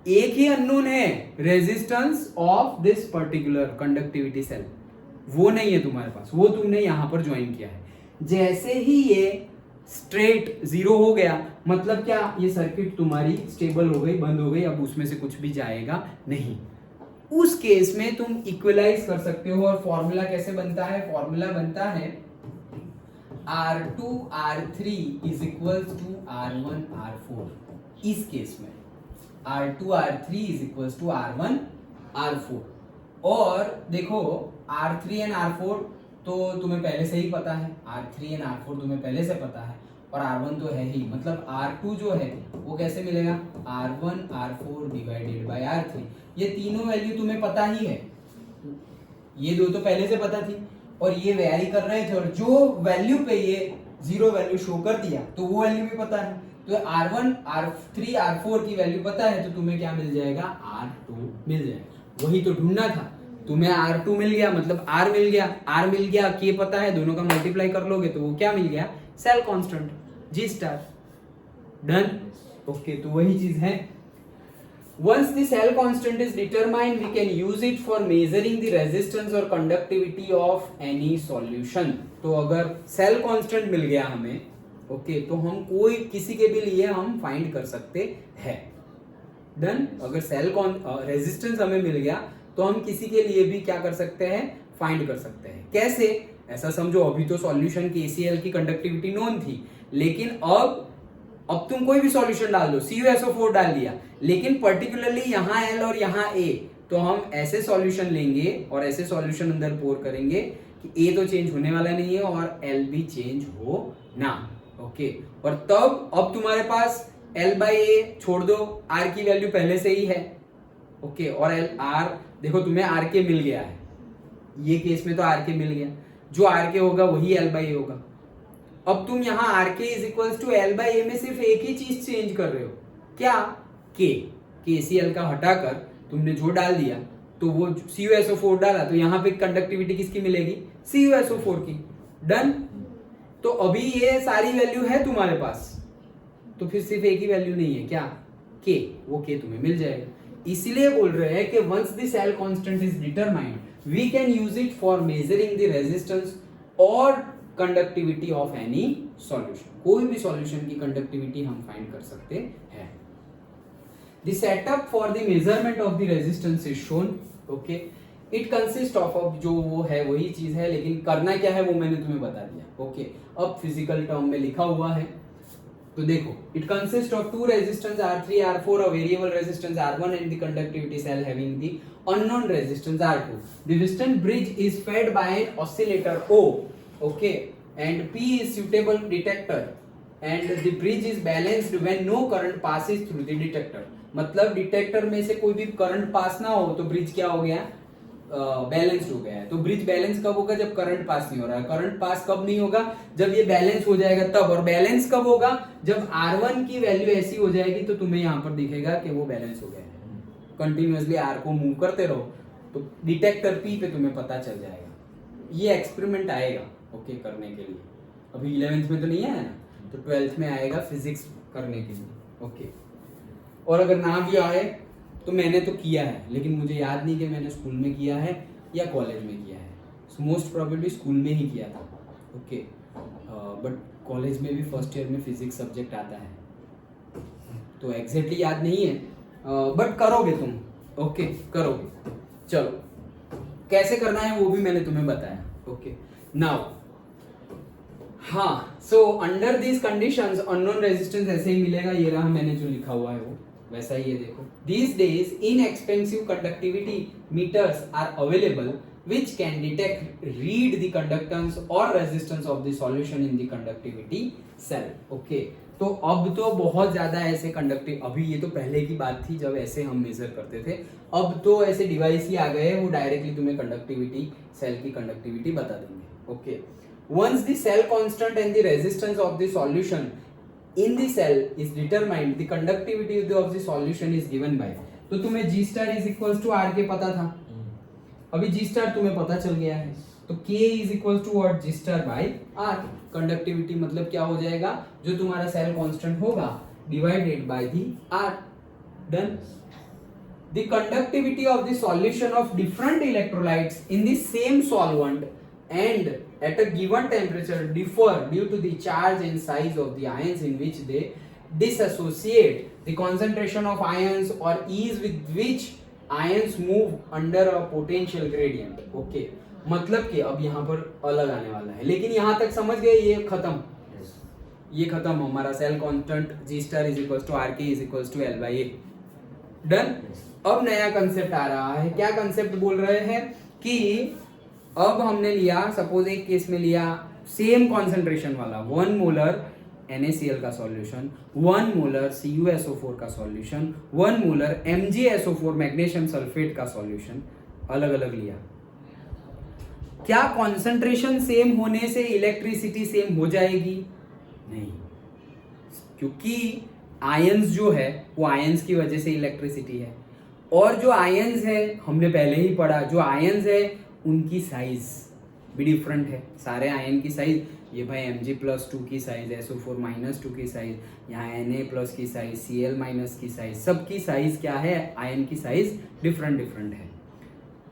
एक ही अननोन है, resistance of this particular conductivity cell, वो नहीं है तुम्हारे पास, वो तुमने यहां पर ज्वाइन किया है। जैसे ही ये स्ट्रेट 0 हो गया, मतलब क्या, ये सर्किट तुम्हारी स्टेबल हो गई, बंद हो गई, अब उसमें से कुछ भी जाएगा नहीं। उस केस में तुम इक्वलाइज कर सकते हो। और फॉर्मूला कैसे बनता है? फॉर्मूला बनता है R2 R3 is equals to R1 R4। इस केस में R2 R3 is equals to R1 R4। और देखो R3 एंड R4 तो तुम्हें पहले से ही पता है, R3 एंड R4 तुम्हें पहले से पता है, और R1 तो है ही, मतलब R2 जो है वो कैसे मिलेगा? R1 R4 divided by R3। ये तीनों वैल्यू तुम्हें पता ही है, ये दो तो पहले से पता थी, और ये वेरी कर रहे थे, और जो वैल्यू पे ये 0 वैल्यू शो कर दिया तो वो वैल्यू भी पता है। तो R1 R3 R4 की वैल्यू पता है, तो तुम्हें क्या मिल जाएगा? R2 मिल जाएगा। वही तो ढूंढना था, तुम्हें R2 मिल गया, मतलब R मिल गया, R मिल गया, K पता है, दोनों का मल्टीप्लाई कर लोगे तो वो क्या मिल गया? Cell constant G star. Done. Okay, तो वही चीज है। Once the cell constant is determined, we can use it for measuring the resistance or conductivity of any solution. तो अगर सेल कांस्टेंट मिल गया हमें, ओके, तो हम कोई किसी के भी लिए हम फाइंड कर सकते हैं। डन। अगर सेल रेजिस्टेंस हमें मिल गया तो हम किसी के लिए भी क्या कर सकते हैं? फाइंड कर सकते हैं। कैसे? ऐसा समझो, अभी तो सॉल्यूशन की ACl की कंडक्टिविटी नोन थी, लेकिन अब तुम कोई भी सॉल्यूशन डाल दो, CuSO4 डाल दिया, लेकिन पर्टिकुलरली यहाँ L और यहाँ A, तो हम ऐसे सॉल्यूशन लेंगे और ऐसे सॉल्यूशन अंदर पोर करेंगे कि A तो चेंज होने वाला नहीं है और L भी चेंज हो ना। ओके, और तब अब तुम्हारे पास L बाई A छोड़ दो, R की वैल्यू पहले से ही है। ओके, और R देखो तुम्हें RK मिल गया है, ये केस में तो RK मिल गया, जो RK होगा वही L बाई A होगा। अब तुम यहाँ RK is equals to L by A में सिर्फ एक ही चीज चेंज कर रहे हो, क्या? K। KCl का हटाकर तुमने जो डाल दिया, तो वो CuSO4 डाला, तो यहाँ पे कंडक्टिविटी किसकी मिलेगी? CuSO4 की। डन। तो अभी ये सारी वैल्यू है तुम्हारे पास, तो फिर सिर्फ एक ही वैल्यू नहीं है, क्या? K। वो K तुम्हें मिल जाएगा। इसीलिए बोल रहे हैं कि once the cell constant is determined we can use it for measuring the resistance और कंडक्टिविटी ऑफ एनी सॉल्यूशन। कोई भी सॉल्यूशन की कंडक्टिविटी हम फाइंड कर सकते हैं। The setup for the measurement of the resistance is shown. Okay, it consist of जो वो है वही चीज है, लेकिन करना क्या है वो मैंने तुम्हें बता दिया। ओके, अब फिजिकल टर्म में लिखा हुआ है, तो देखो, it consist of two resistance R3 R4, a variable resistance R1 and the conductivity cell having the unknown resistance R2. The Wheatstone bridge is fed by an oscillator O, okay, and P is suitable detector, and the bridge is balanced when no current passes through the detector. मतलब detector में से कोई भी current pass ना हो तो bridge क्या हो गया? बैलेंस्ड हो गया है। तो ब्रिज बैलेंस कब होगा? जब करंट पास नहीं हो रहा है। करंट पास कब नहीं होगा? जब ये बैलेंस हो जाएगा तब। और बैलेंस कब होगा? जब R1 की वैल्यू ऐसी हो जाएगी तो तुम्हें यहाँ पर दिखेगा कि वो बैलेंस हो गया है। कंटिन्यूअसली R को मूव करते रहो तो डिटेक्टर P पे तुम्हें पता चल जाएगा। ये एक्सपेरिमेंट आएगा ओके करने के लिए, अभी 11th में तो नहीं आया ना, तो 12th में आएगा फिजिक्स करने के लिए। ओके, और अगर ना भी आए तो मैंने तो किया है, लेकिन मुझे याद नहीं कि मैंने स्कूल में किया है या कॉलेज में किया है। मोस्ट प्रोबेबली स्कूल में ही किया था। ओके, बट कॉलेज में भी फर्स्ट ईयर में फिजिक्स सब्जेक्ट आता है, तो एग्जैक्टली याद नहीं है, बट करोगे तुम। ओके, करोगे। चलो, कैसे करना है वो भी मैंने तुम्हें बताया। ओके, नाउ हाँ, so under these conditions unknown resistance ऐसे ही मिलेगा। ये रहा मैंने जो लिखा हुआ है वो वैसा ही है। देखो, these days inexpensive conductivity meters are available which can detect, read the conductance or resistance of the solution in the conductivity cell. Okay, तो अब तो बहुत ज्यादा ऐसे कंडक्टिव, अभी ये तो पहले की बात थी जब ऐसे हम मेजर करते थे, अब तो ऐसे डिवाइस ही आ गए हैं वो डायरेक्टली तुम्हें कंडक्टिविटी, सेल की कंडक्टिविटी बता देंगे. Okay, once the cell constant and the resistance of the solution in the cell is determined, the conductivity of the solution is given by, तो तुम्हें G star is equals to R के पता था, अभी G star तुम्हें पता चल गया है, तो K is equals to what, G star by R. Conductivity मतलब क्या हो जाएगा, जो तुम्हारा सेल कांस्टेंट होगा divided by the R. Done. The conductivity of the solution of different electrolytes in the same solvent and at a given temperature differ due to the charge and size of the ions in which they disassociate, the concentration of ions or ease with which ions move under a potential gradient. Okay, मतलब कि अब यहाँ पर अलग आने वाला है, लेकिन यहाँ तक समझ गए, ये खत्म, ये खत्म. हमारा cell constant G star is equals to RK is equals to L by A. Done. अब नया कंसेप्ट आ रहा है. क्या कंसेप्ट बोल रहे हैं कि अब हमने लिया, सपोज एक केस में लिया सेम कॉन्सेंट्रेशन वाला 1 मोलर NaCl का सॉल्यूशन, 1 मोलर CuSO4 का solution, 1 molar MgSO4 magnesium sulphate का सॉल्यूशन, अलग अलग लिया. क्या कॉन्सेंट्रेशन सेम होने से इलेक्ट्रिसिटी सेम हो जाएगी? नहीं, क्योंकि आयंस जो है वो आयंस की वजह से इलेक्ट्रिसिटी है, और जो आयंस है हमने पहले ही पढ़ा, जो आयंस है उनकी साइज भी डिफरेंट है. सारे आयन की साइज, ये भाई Mg+2 की साइज, SO4- 2 की साइज, यहाँ Na+ की साइज, Cl- की साइज, सबकी साइज क्या है, आयन की साइज डिफरेंट डिफरेंट है.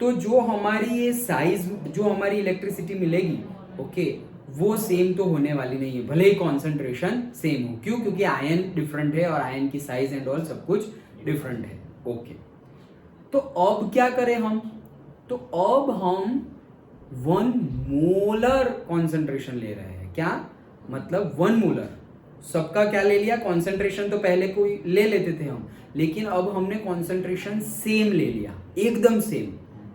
तो जो हमारी ये साइज, जो हमारी इलेक्ट्रिसिटी मिलेगी, ओके, वो सेम तो होने वाली नहीं है, भले ही कॉन्सेंट्रेशन सेम हो. क्यों? क्योंकि आयन डिफरेंट है और आयन की साइज एंड ऑल सब कुछ डिफरेंट है. ओके, तो अब क्या करें हम, तो अब हम 1 मोलर कॉन्सेंट्रेशन ले रहे हैं. क्या मतलब 1 मोलर, सबका क्या ले लिया, कॉन्सेंट्रेशन तो पहले कोई ले लेते थे हम, लेकिन अब हमने कॉन्सेंट्रेशन सेम ले लिया, एकदम सेम,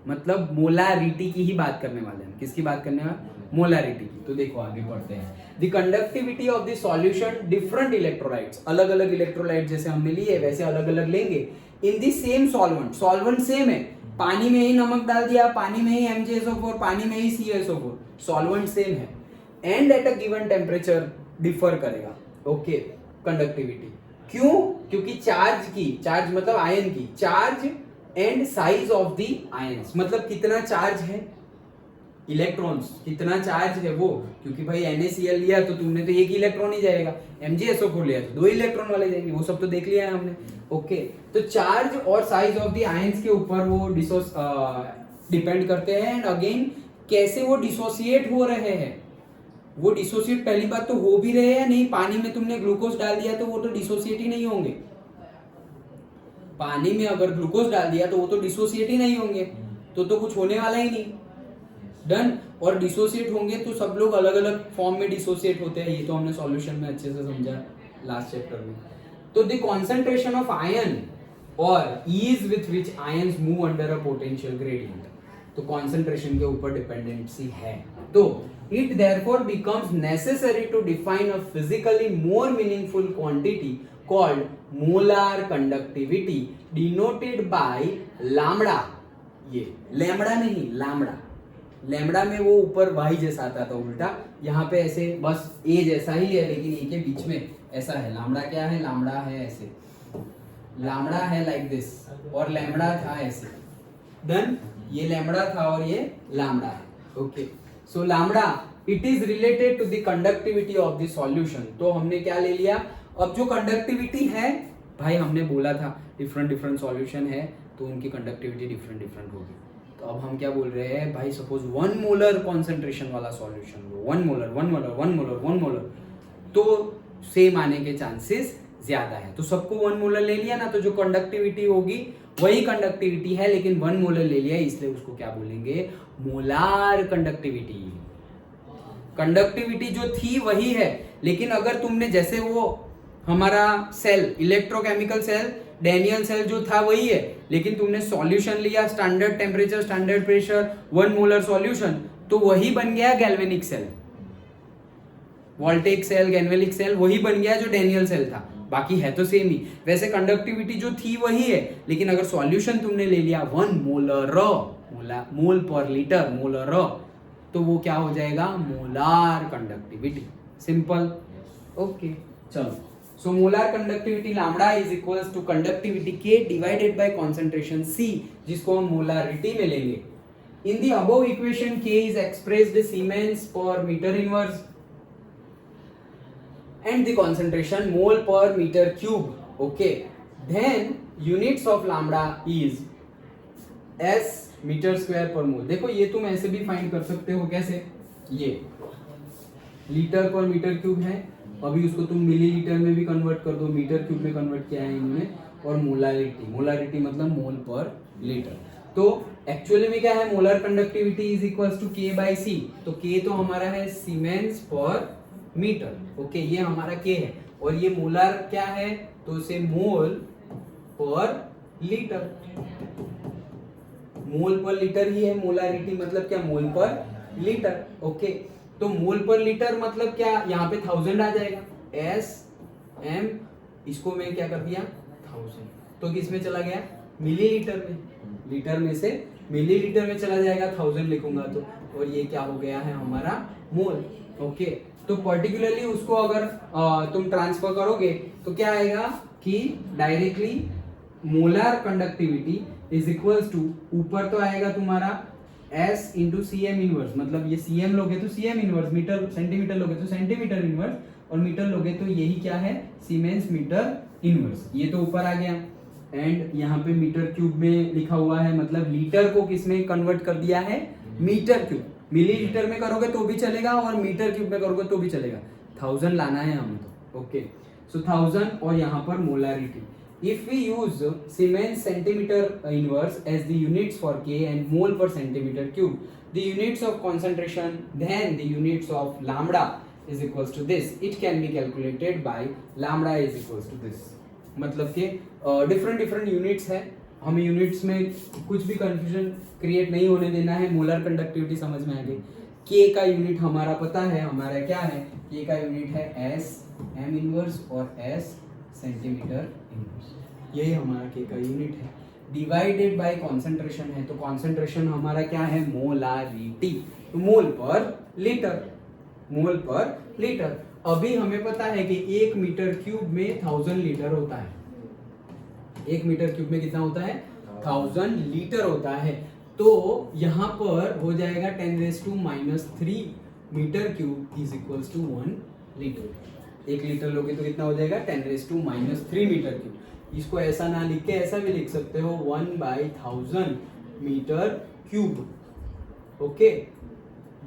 मतलब मोलारिटी की ही बात करने वाले हैं. किसकी बात करने वाले, मोलारिटी की. तो देखो आगे बढ़ते हैं. The conductivity of the solution different electrolytes, अलग अलग इलेक्ट्रोलाइट जैसे हमने लिए वैसे अलग अलग लेंगे, in the same solvent, solvent same है, पानी में ही नमक डाल दिया, पानी में ही MgSO4, पानी में ही CuSO4, सॉल्वेंट सेम है, and at a given temperature differ करेगा. ओके, कंडक्टिविटी क्यों, क्योंकि चार्ज की, चार्ज मतलब आयन की charge and size of the ions, मतलब कितना चार्ज है, इलेक्ट्रॉन्स कितना चार्ज है वो, क्योंकि भाई NaCl लिया तो तुमने तो एक इलेक्ट्रॉन ही जाएगा, MgSO4 लिया तो 2 इलेक्ट्रॉन वाले जाएंगे, वो सब तो देख लिया है हमने. ओके, तो चार्ज और साइज ऑफ द आयंस के ऊपर वो डिपेंड करते हैं. एंड अगेन कैसे वो डिसोसिएट हो रहे हैं, वो डिसोसिएट पहली बात तो हो भी रहे हैं नहीं, पानी में तुमने ग्लूकोज डाल दिया तो वो तो डिसोसिएट ही नहीं होंगे, पानी में अगर ग्लूकोज डाल दिया तो वो तो डिसोसिएट ही नहीं होंगे, तो कुछ होने वाला ही नहीं. डन. और डिसोसिएट होंगे तो सब लोग अलग अलग फॉर्म में डिसोसिएट होते हैं, ये तो हमने सॉल्यूशन में अच्छे से समझा लास्ट चैप्टर में. तो द कॉन्सेंट्रेशन ऑफ आयन और ease with which ions move under a potential gradient, तो कॉन्सेंट्रेशन के ऊपर डिपेंडेंसी है. तो it therefore becomes necessary to define a physically more meaningful quantity called molar conductivity denoted by lambda. ये lambda नहीं, lambda, lambda में वो ऊपर वाई जैसा आता था उल्टा, यहाँ पे ऐसे बस ए जैसा ही है लेकिन ए के बीच में ऐसा है. लैम्बडा क्या है, लैम्बडा है ऐसे, लैम्बडा है लाइक दिस, और लैम्बडा था ऐसे. देन ये लैम्बडा था और ये लैम्बडा है. Okay, so lambda it is related to the conductivity of the solution. तो हमने क्या ले लिया, अब जो कंडक्टिविटी है, भाई हमने बोला था डिफरेंट डिफरेंट सॉल्यूशन है तो उनकी कंडक्टिविटी डिफरेंट डिफरेंट होगी. तो अब हम क्या बोल रहे हैं, भाई सपोज 1 मोलर कॉन्सेंट्रेशन वाला solution, 1 molar 1 molar 1 molar 1 molar, तो सेम आने के चांसेस ज्यादा है. तो सबको 1 मोलर ले लिया ना, तो जो कंडक्टिविटी होगी वही कंडक्टिविटी है, लेकिन 1 मोलर ले लिया इसलिए उसको क्या बोलेंगे, मोलार कंडक्टिविटी. कंडक्टिविटी जो थी वही है, लेकिन अगर तुमने जैसे वो हमारा cell, electrochemical cell Daniell cell जो था वही है, लेकिन तुमने सॉल्यूशन लिया, standard temperature, standard pressure, 1 molar solution, तो वही बन गया galvanic cell. Voltaic cell, galvanic cell वही बन गया जो डेनियल सेल था, बाकी है तो सेम ही। वैसे कंडक्टिविटी जो थी वही है, लेकिन अगर सॉल्यूशन तुमने ले लिया 1 मोलर मोल पर लीटर मोलर, तो वो क्या हो जाएगा, मोलार कंडक्टिविटी। Simple, okay. चलो, so molar conductivity lambda is equals to conductivity K divided by concentration C, जिसको हम मोलारिटी में लेंगे। In the above equation K is expressed siemens per metre inverse and the concentration mole per meter cube. Okay, then units of lambda is s meter square per mole. देखो ये तुम ऐसे भी find कर सकते हो, कैसे, ये लीटर पर मीटर क्यूब है, अभी उसको तुम मिलीलीटर में भी कन्वर्ट कर दो, मीटर क्यूब में कन्वर्ट किया है इन्होंने, और मोलारिटी मतलब मोल पर लीटर। तो एक्चुअली में क्या है, molar conductivity is equals to K by C. तो के तो हमारा है सीमेंस पर मीटर, ओके, ये हमारा के है, और ये मोलर क्या है, तो उसे मोल पर लीटर, मोल पर लीटर ही है। मोलारिटी मतलब क्या, मोल पर लीटर, ओके। तो मोल पर लीटर मतलब क्या, यहाँ पे 1000 आ जाएगा, एस एम, इसको मैं क्या कर दिया 1000, तो किस में चला गया, मिलीलीटर में, लीटर में से मिलीलीटर में चला जाएगा, 1000 लिखूंगा तो, और ये क्या हो गया है हमारा मोल, ओके। तो पर्टिकुलरली उसको अगर तुम ट्रांसफर करोगे तो क्या आएगा कि directly molar conductivity is equals to, ऊपर तो आएगा तुम्हारा S into C M inverse, मतलब ये सी एम लोगे तो C M inverse, metre centimetre लोगे तो सेंटीमीटर इनवर्स, और मीटर लोगे तो यही क्या है, सीमेंस मीटर इनवर्स, ये तो ऊपर आ गया। एंड यहाँ पे मीटर क्यूब में लिखा हुआ है, मतलब लीटर को किस में कन्वर्ट कर दिया है, मीटर क्यूब। मिलीलीटर में करोगे तो भी चलेगा, और मीटर क्यूब में करोगे तो भी चलेगा, 1000 लाना है हमें तो, ओके। सो 1000, और यहाँ पर molarity, if we use Siemens centimeter inverse as the units for K and mole per centimeter cube, the units of concentration, then the units of lambda is equals to this. It can be calculated by lambda is equals to this. मतलब कि different units है, हमें units में कुछ भी confusion create नहीं होने देना है। मोलर कंडक्टिविटी समझ में आ गई। के का यूनिट हमारा पता है, हमारा क्या है, के का यूनिट है एस एम इनवर्स और एस सेंटीमीटर इनवर्स, यही हमारा के का यूनिट है। डिवाइडेड बाय कॉन्सेंट्रेशन है, तो कॉन्सेंट्रेशन हमारा क्या है, मोलारिटी, तो मोल पर लीटर, मोल पर लीटर। अभी हमें पता है कि 1 मीटर क्यूब में 1000 लीटर होता है, 1 मीटर क्यूब में कितना होता है, 1000 लीटर होता है। तो यहाँ पर हो जाएगा 10⁻³ metre cube is equals to 1 litre. 1 litre लोगे तो कितना हो जाएगा, 10⁻³ मीटर क्यूब। इसको ऐसा ना लिख के ऐसा भी लिख सकते हो, 1/1000 मीटर क्यूब, ओके,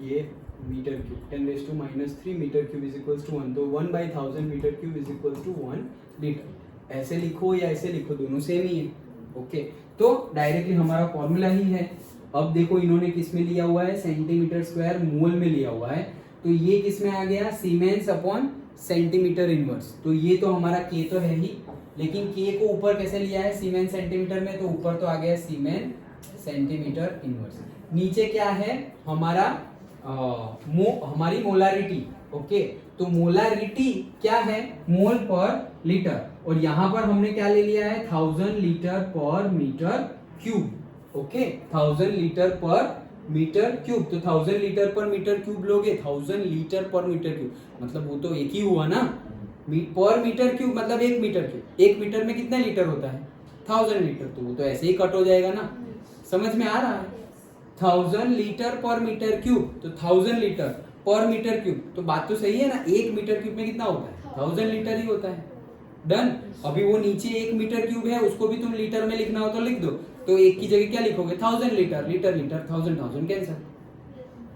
ये metre cube, 10⁻³ metre cube is equals to 1, तो 1/1000 metre cube is equals to 1 litre. ऐसे लिखो या ऐसे लिखो, दोनों सेम ही है, ओके। तो डायरेक्टली हमारा फॉर्मूला ही है। अब देखो इन्होंने किस में लिया हुआ है, सेंटीमीटर स्क्वायर मोल में लिया हुआ है, तो ये किस में आ गया, सीमेंस अपॉन सेंटीमीटर इनवर्स। तो ये तो हमारा के तो है ही, लेकिन के को ऊपर कैसे लिया है, सीमेंस सेंटीमीटर में, तो ऊपर तो आ गया सीमेंस सेंटीमीटर इनवर्स। नीचे क्या है हमारा, हमारी मोलारिटी, ओके। तो मोलारिटी क्या है, मोल पर लीटर, और यहाँ पर हमने क्या ले लिया है, 1000 लीटर पर मीटर क्यूब, ओके, 1000 लीटर पर मीटर क्यूब। तो 1000 लीटर पर मीटर क्यूब लोगे, 1000 लीटर पर मीटर क्यूब, मतलब वो तो एक ही हुआ ना, पर मीटर क्यूब मतलब 1 मीटर क्यूब। 1 मीटर में कितना लीटर होता है, 1000 लीटर, तो वो तो ऐसे ही कट हो जाएगा ना, समझ में आ रहा है। 1000 लीटर पर मीटर क्यूब, तो 1000 लीटर पर मीटर क्यूब, तो बात तो सही है ना, 1 मीटर क्यूब में कितना होता है, 1000 लीटर ही होता है। डन। अभी वो नीचे 1 मीटर क्यूब है, उसको भी तुम लीटर में लिखना हो तो लिख दो, तो एक की जगह क्या लिखोगे, 1000 litre, litre litre, 1000 cancer,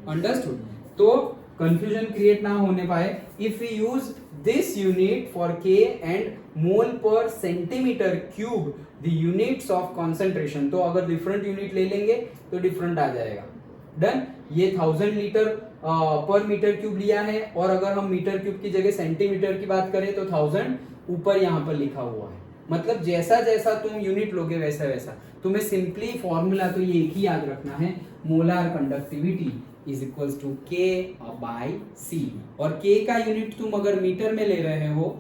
understood. तो कंफ्यूजन क्रिएट ना होने पाए, if we use this unit for K and mole per centimetre cube the units of concentration, तो अगर डिफरेंट यूनिट ले लेंगे तो डिफरेंट आ जाएगा। डन। ये 1000 लीटर पर मीटर क्यूब लिया है, और अगर हम मीटर क्यूब की जगह सेंटीमीटर की बात करें तो 1000 ऊपर यहाँ पर लिखा हुआ है, मतलब जैसा जैसा तुम यूनिट लोगे वैसा वैसा। तुम्हें सिंपली फॉर्मूला तो ये एक ही याद रखना है, molar conductivity is equals to K by C. और के का यूनिट तुम अगर मीटर में ले रहे हो,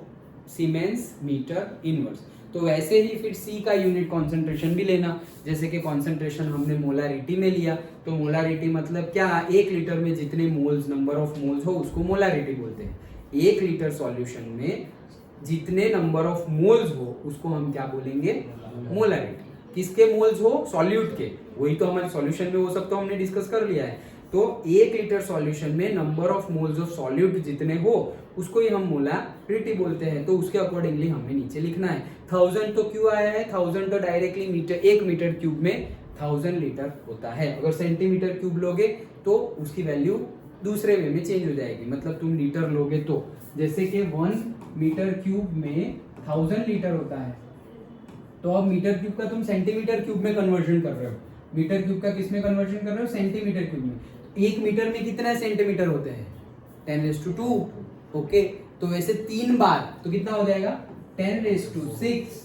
सीमेंस मीटर इनवर्स, तो वैसे ही फिर सी का यूनिट कॉन्सेंट्रेशन भी लेना। जैसे कि कॉन्सेंट्रेशन हमने मोलारिटी में लिया, तो मोलारिटी मतलब क्या, 1 लीटर में जितने मोल्स, नंबर ऑफ मोल्स हो उसको मोलारिटी बोलते हैं। 1 लीटर सॉल्यूशन में जितने नंबर ऑफ मोल्स हो उसको हम क्या बोलेंगे, मोलारिटी। किसके मोल्स हो, सॉल्यूट के, वही तो हमारे सॉल्यूशन में, वो सब तो हमने डिस्कस कर लिया है। तो 1 लीटर सॉल्यूशन में number of moles of solute जितने हो उसको ही हम मोलारिटी बोलते हैं। तो उसके अकॉर्डिंगली हमें नीचे लिखना है। 1000 तो क्यों आया है, 1000 तो डायरेक्टली मीटर, 1 मीटर क्यूब में 1000 लीटर होता है। अगर सेंटीमीटर क्यूब लोगे तो उसकी वैल्यू दूसरे वे में चेंज हो जाएगी, मतलब तुम लीटर लोगे तो, जैसे कि 1 मीटर क्यूब में 1000 लीटर होता है, तो अब मीटर क्यूब का तुम सेंटीमीटर क्यूब में कन्वर्जन कर रहे हो। मीटर क्यूब का किस में कन्वर्जन कर रहे हो, सेंटीमीटर क्यूब में। 1 मीटर में कितना सेंटीमीटर होते हैं, 10⁻²। ओके, तो वैसे 3 बार तो कितना हो जाएगा, 10⁻6,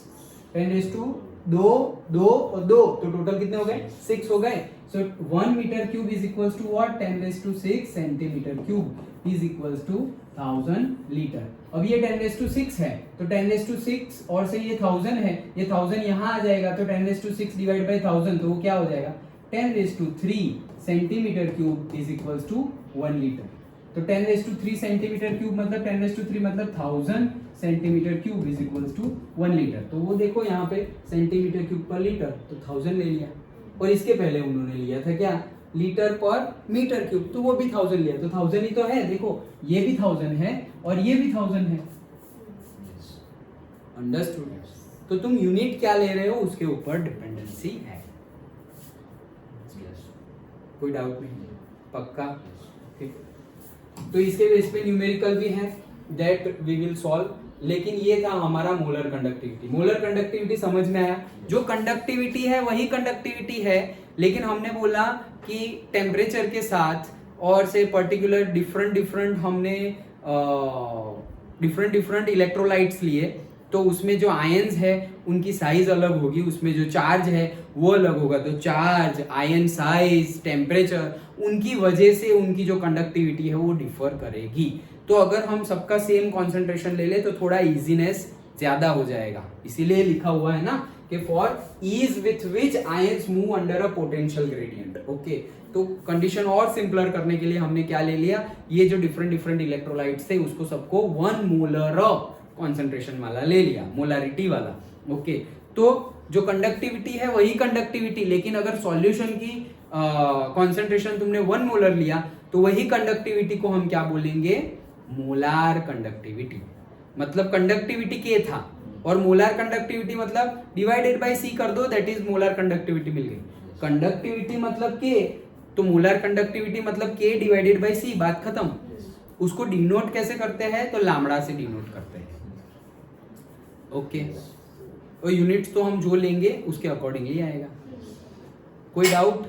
10⁻2, 2 और 2, तो टोटल कितने हो गए, 6 हो गए। So 1 metre cube is equals to what, 10⁻6 centimetre cube is equals to 1000 litre. अब ये 10⁻6 है, तो 10⁻6 और से ये 1000 है, ये 1000 यहाँ आ जाएगा, तो 10⁻6 डिवाइड बाई 1000, तो वो क्या हो जाएगा, 10⁻3 centimetre cube is equals to 1 litre. तो 10⁻3 सेंटीमीटर क्यूब मतलब 10⁻3 मतलब 1000 centimetre cube is equals to 1 litre. तो वो देखो यहाँ पे सेंटीमीटर क्यूब पर लीटर, तो 1000 ले लिया। और इसके पहले उन्होंने लिया था क्या, लीटर पर मीटर क्यूब, तो वो भी 1000 लिया, तो 1000 ही तो है। देखो ये भी 1000 है और ये भी 1000 है। अंडरस्टूड। तो तुम यूनिट क्या ले रहे हो उसके ऊपर डिपेंडेंसी है। कोई डाउट नहीं, पक्का, ठीक। तो इसके बेस पे न्यूमेरिकल भी है, दैट वी विल सॉल्व। लेकिन ये था हमारा मोलर कंडक्टिविटी। मोलर कंडक्टिविटी समझ में आया, जो कंडक्टिविटी है वही कंडक्टिविटी है, लेकिन हमने बोला कि टेम्परेचर के साथ और से पर्टिकुलर डिफरेंट हमने डिफरेंट इलेक्ट्रोलाइट्स लिए, तो उसमें जो आयंस है उनकी साइज अलग होगी, उसमें जो चार्ज है वो अलग होगा। तो चार्ज, आयन साइज, टेम्परेचर, उनकी वजह से उनकी जो कंडक्टिविटी है वो डिफर करेगी। तो अगर हम सबका सेम कॉन्सेंट्रेशन ले ले तो थोड़ा इजीनेस ज्यादा हो जाएगा, इसीलिए लिखा हुआ है ना कि for ease with which ions move under a potential gradient. Okay, तो कंडीशन और सिंपलर करने के लिए हमने क्या ले लिया, ये जो डिफरेंट इलेक्ट्रोलाइट्स थे उसको सबको 1 मोलर कॉन्सेंट्रेशन वाला ले लिया, मोलारिटी वाला। ओके, तो जो कंडक्टिविटी है वही कंडक्टिविटी, लेकिन अगर सॉल्यूशन की कॉन्सेंट्रेशन तुमने 1 मोलर लिया तो वही कंडक्टिविटी को हम क्या बोलेंगे, मोलार कंडक्टिविटी। मतलब कंडक्टिविटी के था और मोलार कंडक्टिविटी मतलब डिवाइडेड बाय सी कर दो, दैट इज मोलार कंडक्टिविटी मिल गई। कंडक्टिविटी मतलब के, तो मोलार कंडक्टिविटी मतलब के डिवाइडेड बाय सी, बात खत्म। उसको डिनोट कैसे करते हैं, तो लैम्बडा से डिनोट करते हैं। ओके, और यूनिट्स तो हम जो लेंगे उसके अकॉर्डिंगली आएगा। कोई डाउट,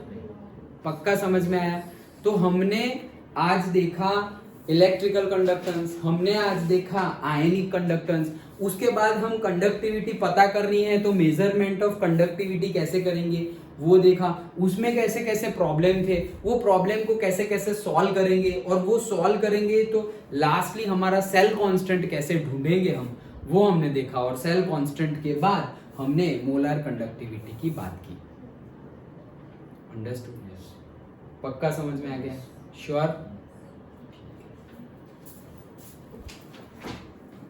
पक्का समझ में आया। तो हमने आज देखा इलेक्ट्रिकल कंडक्टेंस, हमने आज देखा आयनिक कंडक्टेंस, उसके बाद हम कंडक्टिविटी पता करनी है तो मेजरमेंट ऑफ कंडक्टिविटी कैसे करेंगे वो देखा, उसमें कैसे कैसे प्रॉब्लम थे, वो प्रॉब्लम को कैसे कैसे सॉल्व करेंगे, और वो सॉल्व करेंगे तो लास्टली हमारा सेल कांस्टेंट कैसे ढूंढेंगे हम, वो हमने देखा। और सेल कांस्टेंट के बाद हमने मोलर कंडक्टिविटी की बात की। अंडरस्टूड, पक्का समझ में आ गया, श्योर।